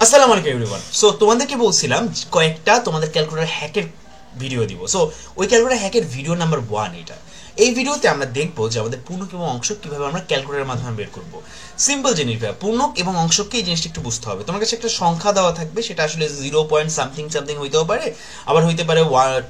আসসালামু আলাইকুম everyone. So তোমাদেরকে বলছিলাম কয়েকটা তোমাদের ক্যালকুলেটর হ্যাকের ভিডিও দিব। সো ওই ক্যালকুলেটর হ্যাকের ভিডিও নাম্বার 1 এটা। এই ভিডিওতে আমরা দেখবো যে আমাদের পূর্ণক এবং অংশক কিভাবে আমরা ক্যালকুলেটরের মাধ্যমে বের করব। সিম্পল জিনিস ভাই, পূর্ণক এবং অংশককে এই জিনিসটা একটু বুঝতে হবে। তোমার কাছে একটা সংখ্যা দেওয়া থাকবে, সেটা আসলে 0 পয়েন্ট সামথিং সামথিং হইতেও পারে, আবার হইতে পারে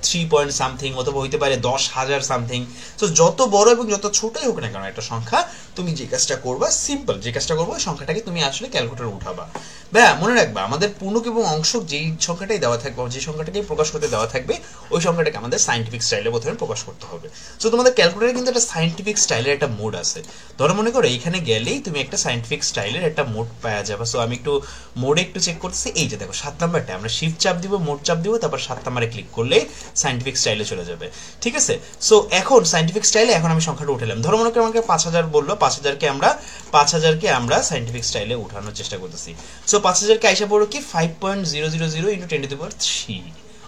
3 পয়েন্ট সামথিং, অথবা হইতে পারে 10,000 সামথিং। সো যত বড় এবং যত ছোটই হোক না কেন একটা সংখ্যা, তুমি যে কাজটা করবা, সিম্পল যে কাজটা করবো, ওই সংখ্যাটাকে তুমি আসলে ক্যালকুলেটরে উঠাবা। ভাইয়া মনে রাখবা, আমাদের পূর্ণক এবং অংশক যেই সংখ্যাটাই দেওয়া থাকবে, যে সংখ্যাটাকে প্রকাশ করতে দেওয়া থাকবে, ওই সংখ্যাটাকে আমাদের সাইন্টিফিক স্টাইলে প্রথমে প্রকাশ করতে হবে। সো তোমাদের ক্যালকুলেটরে কিন্তু একটা সাইন্টিফিক স্টাইলের একটা মোড আছে। ধরো মনে করো এখানে গেলেই তুমি একটা সাইন্টিফিক স্টাইলের একটা মোড পাওয়া যাবে। সো আমি একটু মোডে একটু চেক করতেছি। এই যে দেখো 7 নাম্বারটা আমরা শিফট চাপ দিব, মোড চাপ দিব, তারপর 7 নাম্বারে ক্লিক করলে সাইন্টিফিক স্টাইলে চলে যাবে। ঠিক আছে। সো এখন সাইন্টিফিক স্টাইলে এখন আমি সংখ্যাটা উঠালাম। ধরো মনে করো আমাকে 5000 বললো, 5000কে আমরা সাইন্টিফিক স্টাইলে উঠানোর চেষ্টা করতেছি। সো 5000কে আইসা পড়ো কি 5.000 ইন্টু 10⁻³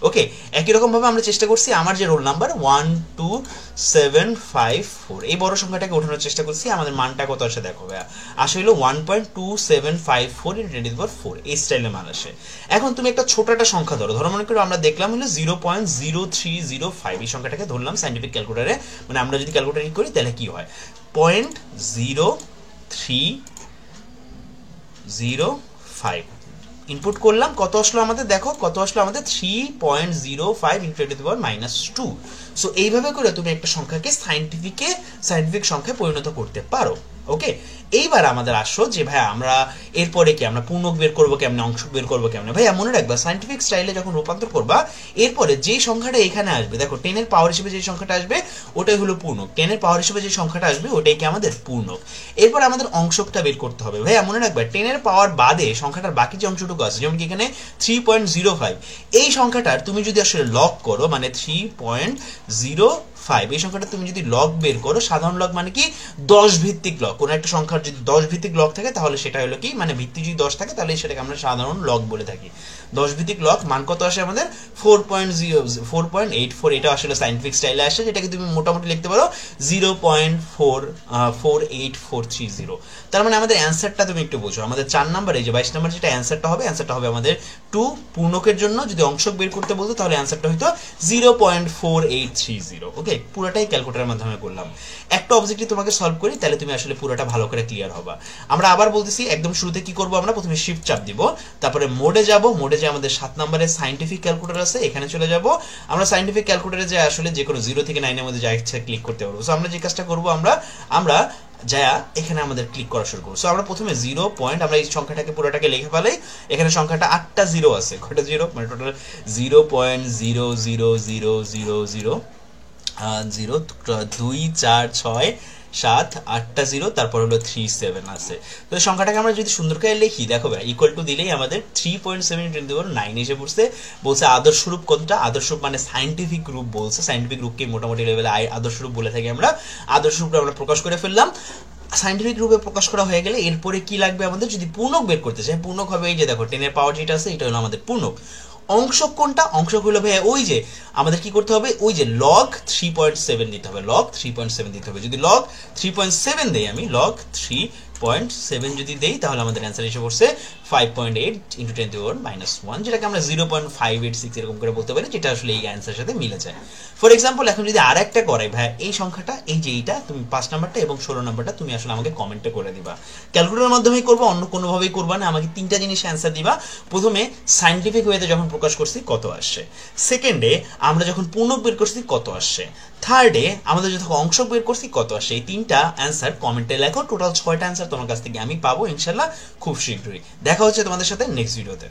ওকে। একই রকম ভাবে আমরা চেষ্টা করছি আমার যে রোল নাম্বার 12754, এই বড় সংখ্যাটাকে ওঠানোর চেষ্টা করছি। আমাদের মানটা কত আসে দেখো ভাইয়া, আসে হলো 1.2754 ইন্টু 10⁻⁴, এই স্টাইলে মান আসে। এখন তুমি একটা ছোট একটা সংখ্যা ধরো, মনে করো আমরা দেখলাম হলো 0.0305, এই সংখ্যাটাকে ধরলাম সাইন্টিফিক ক্যালকুলেটরে। মানে আমরা যদি ক্যালকুলেটর করি তাহলে কি হয়, 0.0305 ইনপুট করলাম। কত আসলো আমাদের দেখো, কত আসলো আমাদের 3.05 ইন্টু 10⁻²। সো এইভাবে করে তুমি একটা সংখ্যাকে সাইন্টিফিক সংখ্যায় পরিণত করতে পারো। ওকে, এইবার আমাদের আসো যে ভাই আমরা এরপরে কি আমরা পূর্ণক বের করবো কেমনে, অংশক বের করবো কেমনে। ভাইয়া মনে রাখবা, সাইন্টিফিক স্টাইলে যখন রূপান্তর করবা, এরপরে যে সংখ্যাটা এখানে আসবে, দেখো 10 এর পাওয়ার হিসেবে যে সংখ্যাটা আসবে ওটাই হলো পূর্ণক। 10 এর পাওয়ার হিসেবে যে সংখ্যাটা আসবে ওটাই কি আমাদের পূর্ণক। এরপর আমাদের অংশকটা বের করতে হবে। ভাইয়া মনে রাখবা, 10 এর পাওয়ার বাদে সংখ্যাটার বাকি যে অংশটুকু আছে, যেমন কি এখানে 3.05, এই সংখ্যাটার তুমি যদি আসলে লগ করো, মানে 3.05, এই সংখ্যাটা তুমি যদি লগ বের করো, সাধারণ লগ মানে কি 10 ভিত্তিক লগ। কোন একটা সংখ্যার যদি 10 ভিত্তিক লগ থাকে তাহলে সেটা হলো কি, মানে ভিত্তি যদি 10 থাকে তাহলে সেটাকে আমরা সাধারণ লগ বলে থাকি। 10 ভিত্তিক লগ মান কত আসে আমাদের 4.84, এটা আসলে সাইন্টিফিক স্টাইলে আসে, যেটাকে তুমি মোটামুটি লিখতে পারো 0.48430। তার মানে আমাদের অ্যান্সারটা তুমি একটু বোঝো, আমাদের 4 নাম্বারে যে 22 নাম্বার যেটা অ্যান্সারটা হবে আমাদের 2 পূর্ণকের জন্য। যদি অংশক বের করতে বলতো তাহলে অ্যান্সারটা হইতো 0.4830। ওকে, পুরোটাই ক্যালকুলেটরের মাধ্যমে করলাম। একটা অবজেক্টিভ তোমাকে সলভ করি, তাহলে তুমি আসলে পুরোটা ভালো করে ক্লিয়ার হবা। আমরা আবার বলতেছি, একদম শুরুতে কি করব, আমরা প্রথমে শিফট চাপ দিব, তারপরে মোডে যাব। মোডে যে আমাদের 7 নম্বরের সাইন্টিফিক ক্যালকুলেটর আছে, এখানে চলে যাব। আমরা সাইন্টিফিক ক্যালকুলেটরে যে আসলে যে কোনো 0 থেকে 9 এর মধ্যে যা ইচ্ছা ক্লিক করতে পারবো। সো আমরা যে কাজটা করব, আমরা যা এখানে আমাদের ক্লিক করা শুরু করবো। সো আমরা প্রথমে 0 পয়েন্ট, আমরা এই সংখ্যাটাকে পুরোটাকে লিখে ফেলাই। এখানে সংখ্যাটা 8টা 0 আছে, কয়টা 0, মানে টোটাল 0.00000024678টা 0, তারপর হলো 37 আছে। তো এই সংখ্যাটাকে আমরা যদি সুন্দর করে লিখি, দেখো ভাই ইকুয়াল টু দিলেই আমাদের 3.7 এসে পড়ছে। বলছে আদর্শ রূপ কতটা, আদর্শ রূপ মানে সাইন্টিফিক রূপ বলছে। সাইন্টিফিক রূপকে মোটামুটি লেভেলে আদর্শ রূপ বলে থাকি আমরা। আদর্শ রূপটা আমরা প্রকাশ করে ফেললাম। সাইন্টিফিক রূপে প্রকাশ করা হয়ে গেলে এরপরে কি লাগবে আমাদের, যদি পূর্ণক বের করতে চাই, পূর্ণক হবে এই যে দেখো 10 এর পাওয়ার যেটা আছে, এটা হলো আমাদের পূর্ণক। অংশক কোনটা, অংশক হলো ভাই ওই যে আমাদের কি করতে হবে, ওই যে লগ 3.7 দিতে হবে, লগ 3.7 দিতে হবে। যদি লগ 3.7 দেই, আমি লগ 3.7 যদি দেই, তাহলে আমাদের অ্যান্সার এসে পড়ছে 5.8 ইন্টু 10⁻⁻1, যেটাকে আমরা 0.586 এরকম করে বলতে পারি, যেটা আসলে এই অ্যান্সারের সাথে মিলে যায়। ফর এক্সাম্পল, এখন যদি আর একটা করাই ভাই, এই সংখ্যাটা এই যে এইটা, তুমি 5 নাম্বারটা এবং 16 নাম্বারটা তুমি আসলে আমাকে কমেন্টে করে দিবা। ক্যালকুলেটরের মাধ্যমেই করবো, অন্য কোনোভাবেই করবা না। আমাকে 3টা জিনিস অ্যান্সার দিবা। প্রথমে সাইন্টিফিক ওয়েতে যখন প্রকাশ করছি কত আসছে, সেকেন্ডে আমরা যখন পূর্ণক বের করছি কত আসছে, থার্ডে আমাদের যখন অংশক বের করছি কত আসছে। এই 3টা অ্যান্সার কমেন্টে লেখো। টোটাল 6টা অ্যান্সার তোমার কাছ থেকে আমি পাবো ইনশাল্লাহ খুব শীঘ্রই। দেখা হচ্ছে তোমাদের সাথে নেক্সট ভিডিওতে।